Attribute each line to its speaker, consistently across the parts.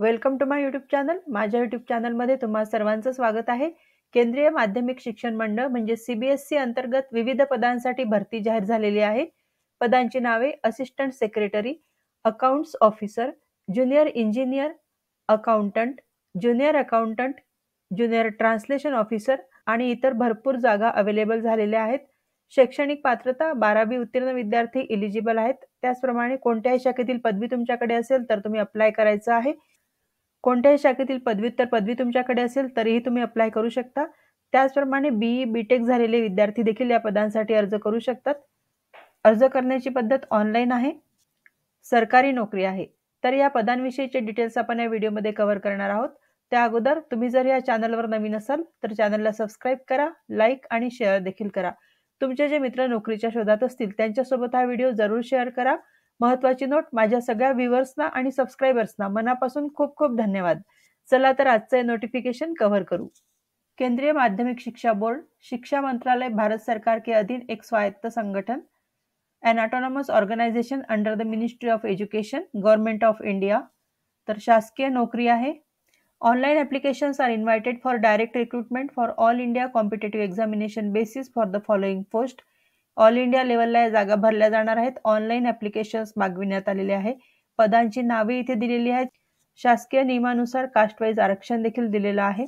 Speaker 1: Welcome to my YouTube channel. माझ्या YouTube चॅनलमध्ये तुम्हा सर्वांचं स्वागत आहे. केंद्रीय माध्यमिक शिक्षण मंडळ म्हणजे CBSE अंतर्गत विविध पदांसाठी भरती जाहीर झालेली आहे. पदांची नावे assistant secretary, accounts officer, junior engineer, accountant, junior accountant, junior translation officer आणि इतर भरपूर जागा अवेलेबल झालेल्या आहेत. शैक्षणिक पात्रता 12वी उत्तीर्ण विद्यार्थी एलिजिबल आहेत. त्याचप्रमाणे कोणत्याही शाखेतील पदवी तुमच्याकडे असेल तर तुम्ही अप्लाय करायचं आहे. कोणत्याही शाखेतील पदव्युत्तर पदवी तुमच्याकडे असेल तरीही तुम्ही अप्लाय करू शकता. त्याचप्रमाणे BE, BTech झालेले विद्यार्थी देखील या पदांसाठी अर्ज करू शकतात. अर्ज करण्याची पद्धत ऑनलाईन आहे. सरकारी नोकरी आहे. तर या पदांविषयीचे डिटेल्स आपण या व्हिडिओमध्ये कव्हर करणार आहोत. त्या अगोदर तुम्ही जर या चॅनलवर नवीन असाल तर चॅनलला सबस्क्राईब करा, लाईक आणि शेअर देखील करा. तुमचे जे मित्र नोकरीच्या शोधात असतील त्यांच्यासोबत हा व्हिडिओ जरूर शेअर करा. महत्त्वाची नोट, माझ्या सगळ्या व्ह्यूअर्सना आणि सबस्क्रायबर्सना मनापासून खूप खूप धन्यवाद. चला तर आजचे नोटिफिकेशन कव्हर करू. केंद्रीय माध्यमिक शिक्षा बोर्ड, शिक्षा मंत्रालय, भारत सरकार के अधीन एक स्वायत्त संगठन, an autonomous organisation under the ministry of education, government of India. तर शासकीय नोकरी आहे. Online applications are invited for direct recruitment for all India competitive examination basis for the following post. All India लेवलला या जागा भरल्या जाणार आहेत. ऑनलाईन ॲप्लिकेशन्स मागविण्यात आलेले आहे. पदांची नावे इथे दिलेली आहेत. शासकीय नियमानुसार कास्टवाईज आरक्षण देखील दिलेलं आहे.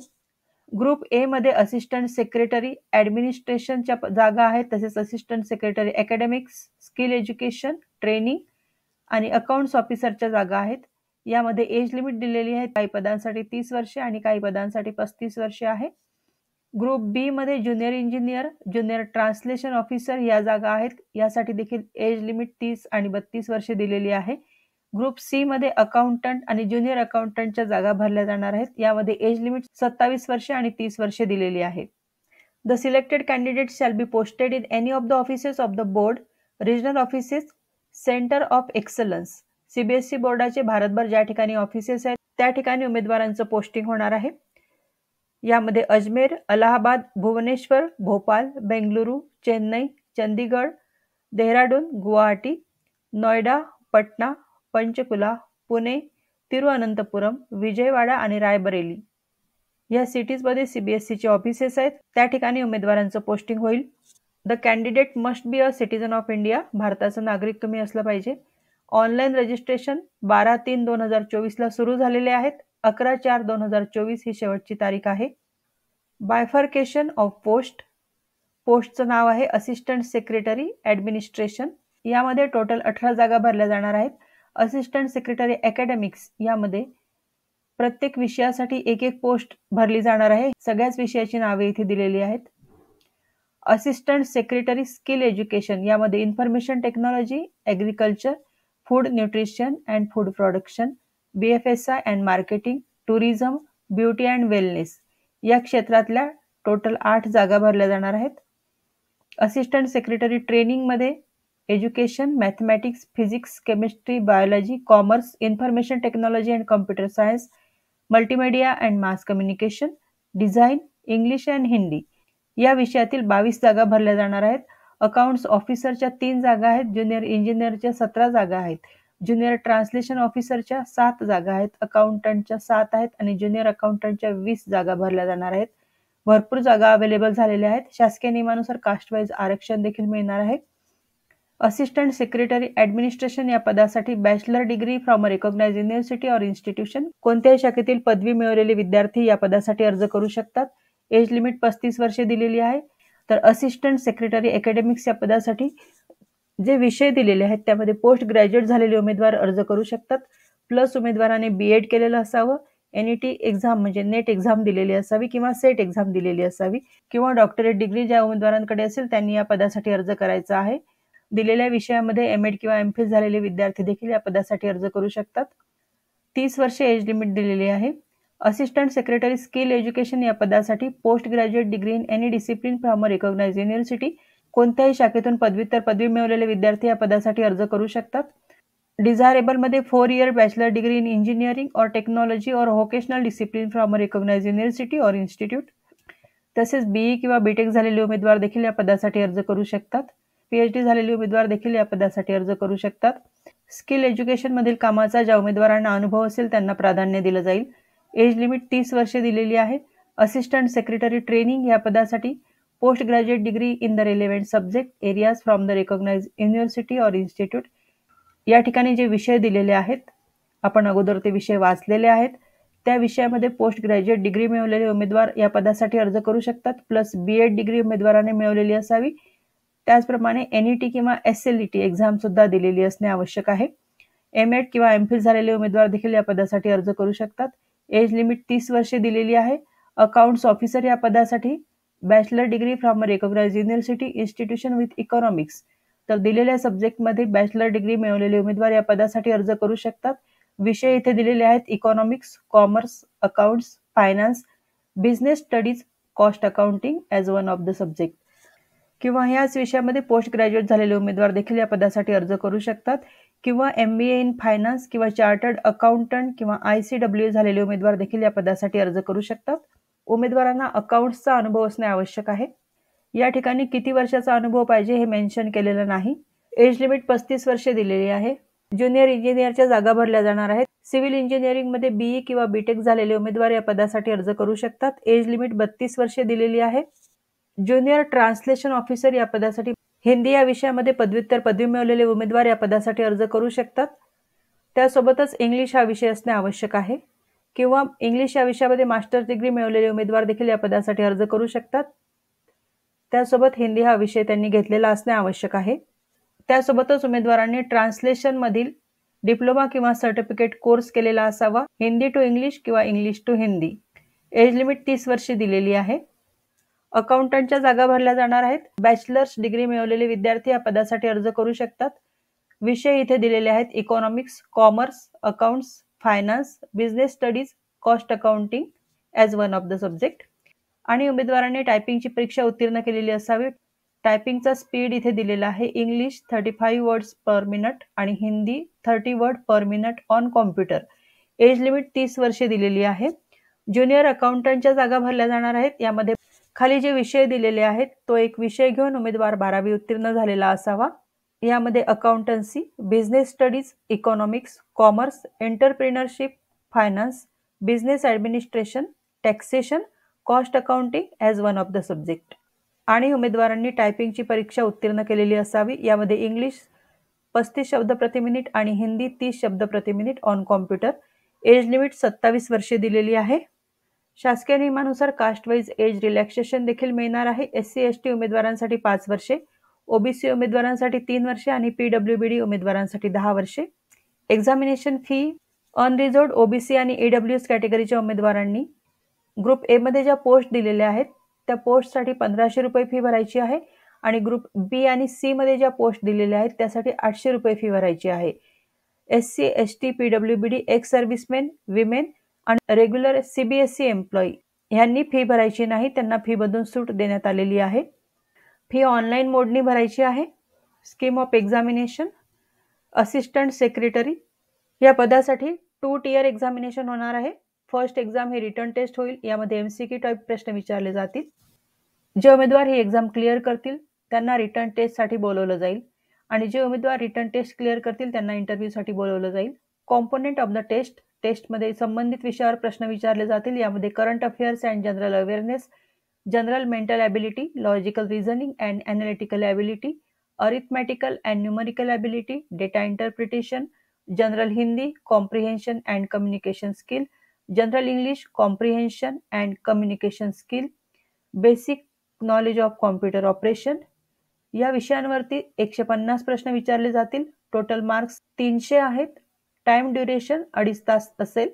Speaker 1: ग्रुप ए मध्ये असिस्टंट सेक्रेटरी ॲडमिनिस्ट्रेशनच्या जागा आहेत. तसेच assistant secretary academics, skill education, training आणि अकाउंट्स ऑफिसरच्या जागा आहेत. यामध्ये एज लिमिट दिलेली आहे. काही पदांसाठी 30 वर्षे आणि काही पदांसाठी 35 वर्षे आहे. ग्रुप बी मध्ये junior engineer, junior translation officer या जागा आहेत. यासाठी देखील एज लिमिट 30 आणि 32 वर्षे दिलेली आहे. ग्रुप सी मध्ये अकाउंटंट आणि ज्युनियर अकाउंटंटच्या जागा भरल्या जाणार आहेत. यामध्ये एज लिमिट 27 वर्षे आणि 30 वर्षे दिलेली आहे. The selected candidate shall be posted in any of the offices of the board, regional offices, centre of excellence. CBSE बोर्डाचे भारतभर ज्या ठिकाणी ऑफिसेस आहेत त्या ठिकाणी उमेदवारांचं पोस्टिंग होणार आहे. यामध्ये अजमेर, अलाहाबाद, भुवनेश्वर, भोपाळ, बेंगलुरू, चेन्नई, चंदीगड, देहराडून, गुवाहाटी, नोएडा, पटना, पंचकुला, पुणे, तिरुअनंतपुरम, विजयवाडा आणि रायबरेली या सिटीजमध्ये CBSEचे ऑफिसेस आहेत. त्या ठिकाणी उमेदवारांचं पोस्टिंग होईल. The candidate must be a citizen of India. भारताचं नागरिक तुम्ही असलं पाहिजे. ऑनलाईन रजिस्ट्रेशन 12/3/2024 सुरू झालेले आहेत. 11/4/2024 ही शेवटची तारीख आहे. Bifurcation of post. पोस्टचं नाव आहे असिस्टंट सेक्रेटरी ॲडमिनिस्ट्रेशन. यामध्ये टोटल 18 जागा भरल्या जाणार आहेत. असिस्टंट सेक्रेटरी अकॅडमिक्स यामध्ये प्रत्येक विषयासाठी एक एक पोस्ट भरली जाणार आहे. सगळ्याच विषयाची नावे इथे दिलेली आहेत. असिस्टंट सेक्रेटरी स्किल एज्युकेशन यामध्ये information technology, agriculture, food nutrition and food production, BFSI and marketing, tourism, beauty and wellness या क्षेत्रातल्या टोटल 8 जागा भरल्या जाणार आहेत. असिस्टंट सेक्रेटरी ट्रेनिंगमध्ये education, mathematics, physics, chemistry, biology, commerce, information technology and computer science, multimedia and mass communication, design, English and Hindi या विषयातील 22 जागा भरल्या जाणार आहेत. अकाउंट्स ऑफिसरच्या 3 जागा आहेत. ज्युनियर इंजिनियरच्या 17 जागा आहेत. ज्युनियर ट्रान्सलेशन ऑफिसरच्या 7 जागा आहेत. अकाउंटंटच्या 7 आहेत आणि ज्युनियर अकाउंटंटच्या 20 जागा भरल्या जाणार आहेत. भरपूर जागा अवेलेबल झालेल्या आहेत. शासकीय नियमानुसार कास्टवाईज आरक्षण देखील मिळणार आहे. असिस्टंट सेक्रेटरी ॲडमिनिस्ट्रेशन या पदासाठी bachelor degree from a recognised university or institution. कोणत्याही शाखेतील पदवी मिळवलेले विद्यार्थी या पदासाठी अर्ज करू शकतात. एज लिमिट 35 वर्षे दिलेली आहे. तर असिस्टंट सेक्रेटरी अकॅडमिक्स या पदासाठी जे विषय दिलेले आहेत त्यामध्ये पोस्ट ग्रॅज्युएट झालेले उमेदवार अर्ज करू शकतात. प्लस उमेदवाराने BEd केलेलं असावं, NET एक्झाम म्हणजे नेट एक्झाम दिलेली असावी किंवा सेट एक्झाम दिलेली असावी किंवा डॉक्टरेट डिग्री ज्या उमेदवारांकडे असेल त्यांनी या पदासाठी अर्ज करायचा आहे. दिलेल्या विषयामध्ये MAd किंवा MPhil झालेले विद्यार्थी देखील या पदासाठी अर्ज करू शकतात. 30 वर्षे एज लिमिट दिलेली आहे. असिस्टंट सेक्रेटरी स्किल एज्युकेशन या पदासाठी post graduate degree in any discipline from a recognised university. कोणत्याही शाखेतून पदव्युत्तर पदवी मिळवलेले विद्यार्थी या पदासाठी अर्ज करू शकतात. डिझायरेबलमध्ये 4 year bachelor degree in engineering or technology or vocational discipline from a recognised university or institute. तसेच BE किंवा BTech झालेले उमेदवार देखील या पदासाठी अर्ज करू शकतात. PhD झालेले उमेदवार देखील या पदासाठी अर्ज करू शकतात. स्किल एज्युकेशनमधील कामाचा ज्या उमेदवारांना अनुभव असेल त्यांना प्राधान्य दिलं जाईल. एज लिमिट 30 वर्षे दिलेली आहे. असिस्टंट सेक्रेटरी ट्रेनिंग या पदासाठी post graduate degree in the relevant subject areas from the recognised university or institute. या ठिकाणी जे विषय दिलेले आहेत आपण अगोदर ते विषय वाचलेले आहेत. त्या विषयामध्ये पोस्ट ग्रॅज्युएट डिग्री मिळवलेले उमेदवार या पदासाठी अर्ज करू शकतात. प्लस BEd डिग्री उमेदवाराने मिळवलेली असावी. त्याचप्रमाणे NET किंवा SLET एक्झाम सुद्धा दिलेली असणे आवश्यक आहे. MAd किंवा MPhil झालेले उमेदवार देखील या पदासाठी अर्ज करू शकतात. एज लिमिट 30 वर्षे दिलेली आहे. अकाउंट्स ऑफिसर या पदासाठी bachelor degree from a recognised university institution with economics. तर दिलेल्या सब्जेक्टमध्ये बॅचलर डिग्री मिळवलेले उमेदवार या पदासाठी अर्ज करू शकतात. विषय इथे दिलेले आहेत economics, commerce, accounts, finance, business studies, cost accounting as one of the subject. किंवा ह्याच विषयामध्ये पोस्ट ग्रॅज्युएट झालेले उमेदवार देखील या पदासाठी अर्ज करू शकतात. किंवा MBA इन फायनान्स किंवा चार्टर्ड अकाउंटंट किंवा ICWA झालेले उमेदवार देखील या पदासाठी अर्ज करू शकतात. उमेदवारांना अकाउंट्सचा अनुभव असणे आवश्यक आहे. या ठिकाणी किती वर्षाचा अनुभव पाहिजे हे मेन्शन केलेलं नाही. एज लिमिट 35 वर्षे दिलेली आहे. ज्युनियर इंजिनियरच्या जागा भरल्या जाणार आहेत. सिव्हिल इंजिनिअरिंगमध्ये BE किंवा BTech झालेले उमेदवार या पदासाठी अर्ज करू शकतात. एज लिमिट 32 वर्षे दिलेली आहे. ज्युनियर ट्रान्सलेशन ऑफिसर या पदासाठी हिंदी या विषयामध्ये पदव्युत्तर पदवी मिळवलेले उमेदवार या पदासाठी अर्ज करू शकतात. त्यासोबतच इंग्लिश हा विषय असणे आवश्यक आहे. किंवा इंग्लिश या विषयामध्ये मास्टर्स डिग्री मिळवलेले उमेदवार देखील या पदासाठी अर्ज करू शकतात. त्यासोबत हिंदी हा विषय त्यांनी घेतलेला असणे आवश्यक आहे. त्यासोबतच उमेदवारांनी ट्रान्सलेशनमधील डिप्लोमा किंवा सर्टिफिकेट कोर्स केलेला असावा. हिंदी टू इंग्लिश किंवा English to Hindi. Age limit 30 वर्षे दिलेली आहे. अकाउंटंटच्या जागा भरल्या जाणार आहेत. बॅचलर्स डिग्री मिळवलेले विद्यार्थी या पदासाठी अर्ज करू शकतात. विषय इथे दिलेले आहेत economics, commerce, accounts, finance, business studies, cost accounting as one of the subject. आणि उमेदवारांनी टायपिंगची परीक्षा उत्तीर्ण केलेली असावी. टायपिंगचा स्पीड इथे दिलेला आहे. इंग्लिश 35 वर्ड्स पर मिनिट आणि Hindi 30 word per minute on computer. Age limit 30 वर्षे दिलेली आहे. ज्युनियर अकाउंटंटच्या जागा भरल्या जाणार आहेत. यामध्ये खाली जे विषय दिलेले आहेत तो एक विषय घेऊन उमेदवार 12वी उत्तीर्ण झालेला असावा. यामध्ये accountancy, business studies, economics, commerce, entrepreneurship, finance, business administration, taxation, cost accounting as one of the subject. आणि उमेदवारांनी टायपिंगची परीक्षा उत्तीर्ण केलेली असावी. यामध्ये इंग्लिश 35 शब्द प्रति मिनिट आणि हिंदी 30 शब्द प्रति minute on computer. Age limit 27 वर्षे दिलेली आहे. शासकीय नियमानुसार कास्ट वाईज एज रिलॅक्सेशन देखील मिळणार आहे. SC/ST उमेदवारांसाठी 5 वर्षे, OBC उमेदवारांसाठी 3 वर्षे आणि PWBD उमेदवारांसाठी 10 वर्षे. एक्झामिनेशन फी अनरिझर्व्ड OBC आणि EWS कॅटेगरीच्या उमेदवारांनी ग्रुप A मध्ये ज्या पोस्ट दिलेल्या आहेत त्या पोस्टसाठी 1500 रुपये फी भरायची आहे आणि ग्रुप B आणि C मध्ये ज्या पोस्ट दिलेल्या आहेत त्यासाठी 800 रुपये फी भरायची आहे. SC/ST, PWBD, एक्स सर्व्हिसमेन, विमेन आणि रेग्युलर CBSE एम्प्लॉई यांनी फी भरायची नाही. त्यांना फीमधून सूट देण्यात आलेली आहे. फी ऑनलाईन मोडनी भरायची आहे. Scheme of examination assistant secretary या पदासाठी 2 टियर एक्झामिनेशन होणार आहे. फर्स्ट एक्झाम ही रिटर्न टेस्ट होईल. यामध्ये MCQ टाईप प्रश्न विचारले जातील. जे उमेदवार ही एक्झाम क्लिअर करतील त्यांना रिटर्न टेस्टसाठी बोलवलं जाईल आणि जे उमेदवार रिटर्न टेस्ट क्लिअर करतील त्यांना इंटरव्ह्यूसाठी बोलवलं जाईल. कॉम्पोनंट ऑफ द टेस्टमध्ये संबंधित विषयावर प्रश्न विचारले जातील. यामध्ये current affairs and general awareness, general mental ability, logical reasoning and analytical ability, arithmetical and numerical ability, data interpretation, general Hindi, comprehension and communication skill, general English, comprehension and communication skill, basic knowledge of computer operation या विषयांवरती 150 प्रश्न विचारले जातील. Total marks 300 आहेत. Time duration 2.5 तास असेल.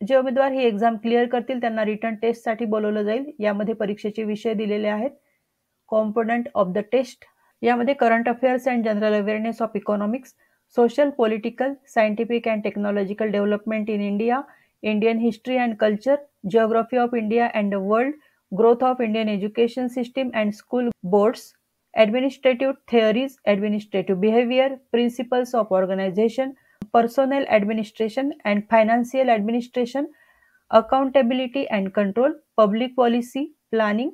Speaker 1: जे उमेदवार ही एक्झाम क्लिअर करतील त्यांना रिटर्न टेस्टसाठी बोलवलं जाईल. यामध्ये परीक्षेचे विषय दिलेले आहेत. कॉम्पोनंट ऑफ द टेस्ट यामध्ये current affairs and general awareness of economics, social, political, scientific and technological development in India, Indian history and culture, geography of India and the world, growth of Indian education system and school boards, administrative theories, administrative behavior, principles of organization, personnel administration and financial administration, accountability and control, public policy, planning,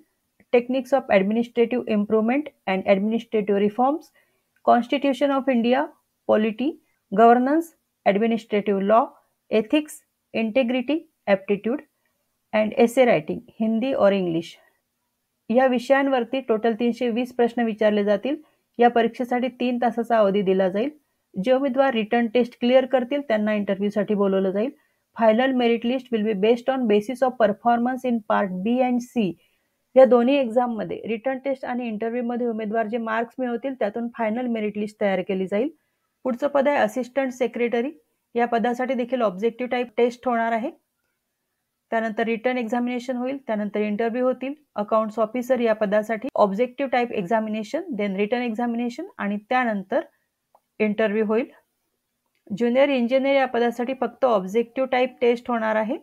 Speaker 1: techniques of administrative improvement and administrative reforms, Constitution of India, polity, governance, administrative law, ethics, integrity, aptitude and essay writing, Hindi और English. या विषयांवरती total 320 प्रश्न विचारले जातील. या परीक्षेसाठी 3 तासाचा अवधी दिला जाईल. जे उमेदवार रिटन टेस्ट क्लिअर करतील त्यांना इंटरव्ह्यूसाठी बोलवलं जाईल. Final merit list will be based on basis of performance in part B and C. या दोन्ही एक्झाममध्ये रिटन टेस्ट आणि इंटरव्ह्यूमध्ये उमेदवार जे मार्क्स मिळवतील त्यातून फायनल मेरिट लिस्ट तयार केली जाईल. पुढचं पद आहे असिस्टंट सेक्रेटरी. या पदासाठी देखील ऑब्जेक्टिव्ह टाईप टेस्ट होणार आहे. त्यानंतर रिटन एक्झामिनेशन होईल, त्यानंतर इंटरव्ह्यू होतील. अकाउंट्स ऑफिसर या पदासाठी objective type examination, then written examination आणि त्यानंतर इंटरव्ह्यू होईल. ज्युनियर इंजिनियर या पदासाठी फक्त ऑब्जेक्टिव्ह टाईप टेस्ट होणार आहे.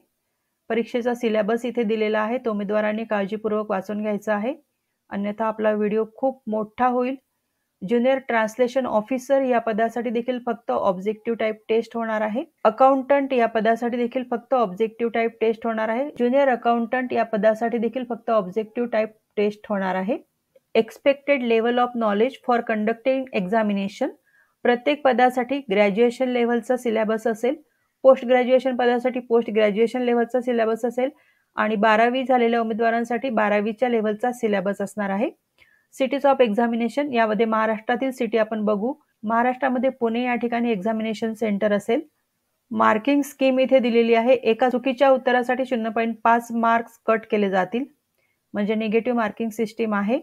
Speaker 1: परीक्षेचा सिलेबस इथे दिलेला आहे, तो उमेदवारांनी काळजीपूर्वक वाचून घ्यायचा आहे, अन्यथा आपला व्हिडिओ खूप मोठा होईल. ज्युनियर ट्रान्सलेशन ऑफिसर या पदासाठी देखील फक्त ऑब्जेक्टिव्ह टाईप टेस्ट होणार आहे. अकाउंटंट या पदासाठी देखील फक्त ऑब्जेक्टिव्ह टाईप टेस्ट होणार आहे. ज्युनियर अकाउंटंट या पदासाठी देखील फक्त ऑब्जेक्टिव्ह टाईप टेस्ट होणार आहे. Expected level of knowledge for conducting examination. प्रत्येक पदासाठी ग्रॅज्युएशन लेव्हलचा सिलेबस असेल. पोस्ट ग्रॅज्युएशन पदासाठी पोस्ट ग्रॅज्युएशन लेव्हलचा सिलेबस असेल आणि 12वी झालेल्या उमेदवारांसाठी 12वीच्या लेव्हलचा सिलेबस असणार आहे. सिटीज ऑफ एक्झामिनेशन यामध्ये महाराष्ट्रातील सिटी आपण बघू. महाराष्ट्रामध्ये पुणे या ठिकाणी एक्झामिनेशन सेंटर असेल. मार्किंग स्कीम इथे दिलेली आहे. एका चुकीच्या उत्तरासाठी 0.5 मार्क्स कट केले जातील, म्हणजे निगेटिव्ह मार्किंग सिस्टीम आहे.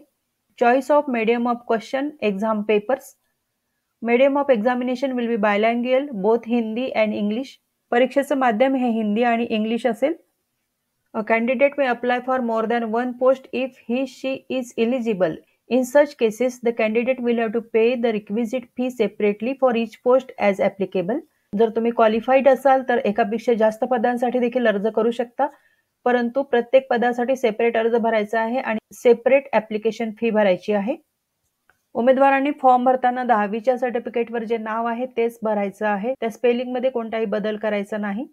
Speaker 1: Choice of medium of question exam papers. Medium of examination will be bilingual both Hindi and English. परीक्षेचं माध्यम हे हिंदी आणि इंग्लिश असेल. A candidate may apply for more than one post if she is eligible. In such cases, the candidate will have to pay the requisite fee separately for each post as applicable. जर तुम्ही qualified असाल तर एकापेक्षा जास्त पदांसाठी देखील अर्ज करू शकता, परंतु प्रत्येक पदासाठी सेपरेट अर्ज भरायचा आहे आणि सेपरेट ॲप्लिकेशन फी भरायची आहे. उमेदवारांनी फॉर्म भरताना 10वीच्या सर्टिफिकेटवर जे नाव आहे तेच भरायचं आहे. त्या स्पेलिंगमध्ये कोणताही बदल करायचा नाही.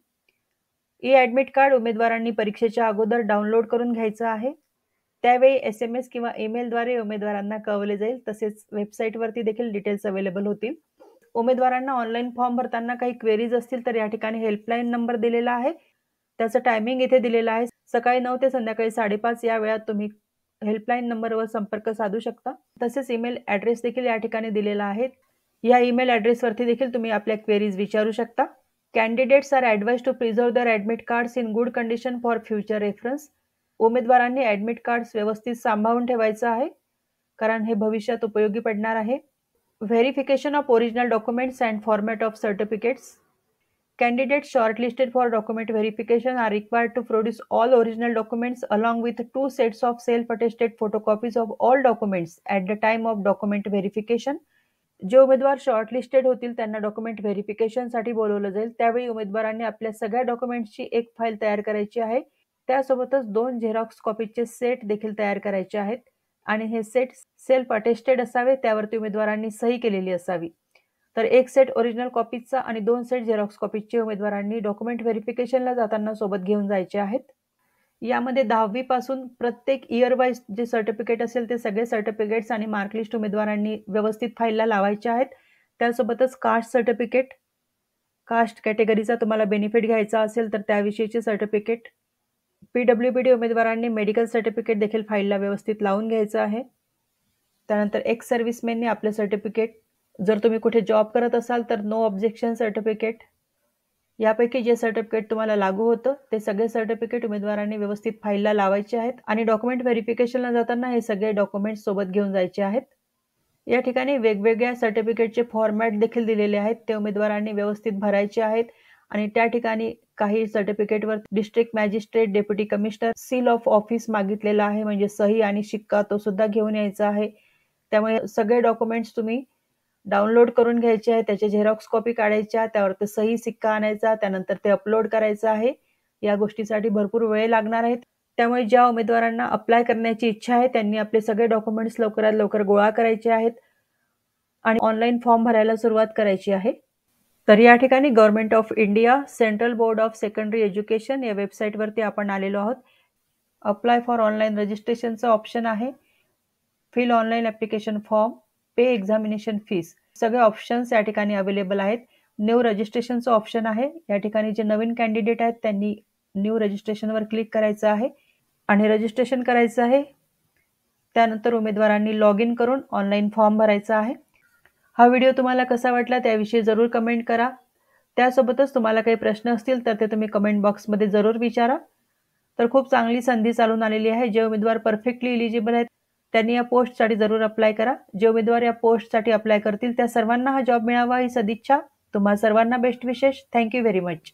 Speaker 1: ॲडमिट कार्ड उमेदवारांनी परीक्षेच्या अगोदर डाउनलोड करून घ्यायचं आहे. त्यावेळी SMS किंवा ईमेलद्वारे उमेदवारांना कळवले जाईल. तसेच वेबसाईटवरती देखील डिटेल्स अवेलेबल होतील. उमेदवारांना ऑनलाईन फॉर्म भरताना काही क्वेरीज असतील तर या ठिकाणी हेल्पलाईन नंबर दिलेला आहे. त्याचं टायमिंग इथे दिलेलं आहे. सकाळी 9 ते संध्याकाळी 5:30 या वेळात तुम्ही हेल्पलाईन नंबरवर संपर्क साधू शकता. तसेच ईमेल ॲड्रेस देखील या ठिकाणी दिलेला आहे. या ईमेल ॲड्रेसवरती देखील तुम्ही आपल्या क्वेरीज विचारू शकता. Candidates are advised to preserve their admit cards in good condition for future reference. उमेदवारांनी ॲडमिट कार्ड्स व्यवस्थित सांभाळून ठेवायचं आहे, कारण हे भविष्यात उपयोगी पडणार आहे. Verification of original documents and format of certificates. Candidates shortlisted for document verification are required to produce all original documents along with 2 sets of self-attested photocopies of all documents at the time of document verification. जे उमेदवार shortlisted होतील त्यांना document व्हेरिफिकेशनसाठी बोलवलं जाईल. त्यावेळी उमेदवारांनी आपल्या सगळ्या डॉक्युमेंट्सची एक फाईल तयार करायची आहे. त्यासोबतच 2 झेरॉक्स कॉपीचे सेट देखील तयार करायचे आहेत आणि हे सेट सेल्फ अटेस्टेड असावे, त्यावरती उमेदवारांनी सही केलेली असावी. तर एक सेट ओरिजिनल कॉपीजचा आणि 2 सेट झेरॉक्स कॉपीजचे उमेदवारांनी डॉक्युमेंट व्हेरिफिकेशनला जाताना सोबत घेऊन जायचे आहेत. यामध्ये 10वी पासून प्रत्येक इयर वाईज जे सर्टिफिकेट असेल ते सगळे सर्टिफिकेट्स आणि मार्कलिस्ट उमेदवारांनी व्यवस्थित फाईलला लावायचे आहेत. त्यासोबतच कास्ट सर्टिफिकेट, कास्ट कॅटेगरीचा तुम्हाला बेनिफिट घ्यायचा असेल तर त्याविषयीचे सर्टिफिकेट, PWBD उमेदवारांनी मेडिकल सर्टिफिकेट देखील फाईलला व्यवस्थित लावून घ्यायचं आहे. त्यानंतर एक्स सर्व्हिसमॅननी आपलं सर्टिफिकेट, जर तुम्ही कुठे जॉब करत असाल तर नो ऑब्जेक्शन सर्टिफिकेट, यापैकी जे सर्टिफिकेट तुम्हाला लागू होतं ते सगळे सर्टिफिकेट उमेदवारांनी व्यवस्थित फाईलला लावायचे आहेत आणि डॉक्युमेंट व्हेरिफिकेशनला जाताना हे सगळे डॉक्युमेंट्स सोबत घेऊन जायचे आहेत. या ठिकाणी वेगवेगळ्या सर्टिफिकेटचे फॉर्मॅट देखील दिलेले आहेत, ते उमेदवारांनी व्यवस्थित भरायचे आहेत आणि त्या ठिकाणी काही सर्टिफिकेटवर district magistrate, deputy commissioner seal of office मागितलेला आहे, म्हणजे सही आणि शिक्का तो सुद्धा घेऊन यायचा आहे. त्यामुळे सगळे डॉक्युमेंट्स तुम्ही डाउनलोड करून घ्यायचे आहे, त्याचे झेरॉक्स कॉपी काढायच्या, त्यावर ते सही शिक्का आणायचा, त्यानंतर ते अपलोड करायचं आहे. या गोष्टीसाठी भरपूर वेळ लागणार आहे. त्यामुळे ज्या उमेदवारांना अप्लाय करण्याची इच्छा आहे त्यांनी आपले सगळे डॉक्युमेंट्स लवकरात लवकर गोळा करायचे आहेत आणि ऑनलाईन फॉर्म भरायला सुरुवात करायची आहे. तर या ठिकाणी government of India central board of secondary education या वेबसाईटवरती आपण आलेलो आहोत. अप्लाय फॉर ऑनलाईन रजिस्ट्रेशनचं ऑप्शन आहे. फिल ऑनलाईन ॲप्लिकेशन फॉर्म, पे एक्झामिनेशन फीस, सगळे ऑप्शन्स या ठिकाणी अवेलेबल आहेत. न्यू रजिस्ट्रेशनचं ऑप्शन आहे. या ठिकाणी जे नवीन कॅन्डिडेट आहेत त्यांनी न्यू रजिस्ट्रेशनवर क्लिक करायचं आहे आणि रजिस्ट्रेशन करायचं आहे. त्यानंतर उमेदवारांनी लॉग इन करून ऑनलाईन फॉर्म भरायचा आहे. हा व्हिडिओ तुम्हाला कसा वाटला त्याविषयी जरूर कमेंट करा. त्यासोबतच तुम्हाला काही प्रश्न असतील तर ते तुम्ही कमेंट बॉक्समध्ये जरूर विचारा. तर खूप चांगली संधी चालून आलेली आहे. जे उमेदवार परफेक्टली एलिजिबल आहेत त्यांनी या पोस्टसाठी जरूर अप्लाय करा. जे उमेदवार या पोस्टसाठी अप्लाय करतील त्या सर्वांना हा जॉब मिळावा ही सदिच्छा. तुम्हा सर्वांना बेस्ट विशेष. Thank you very much.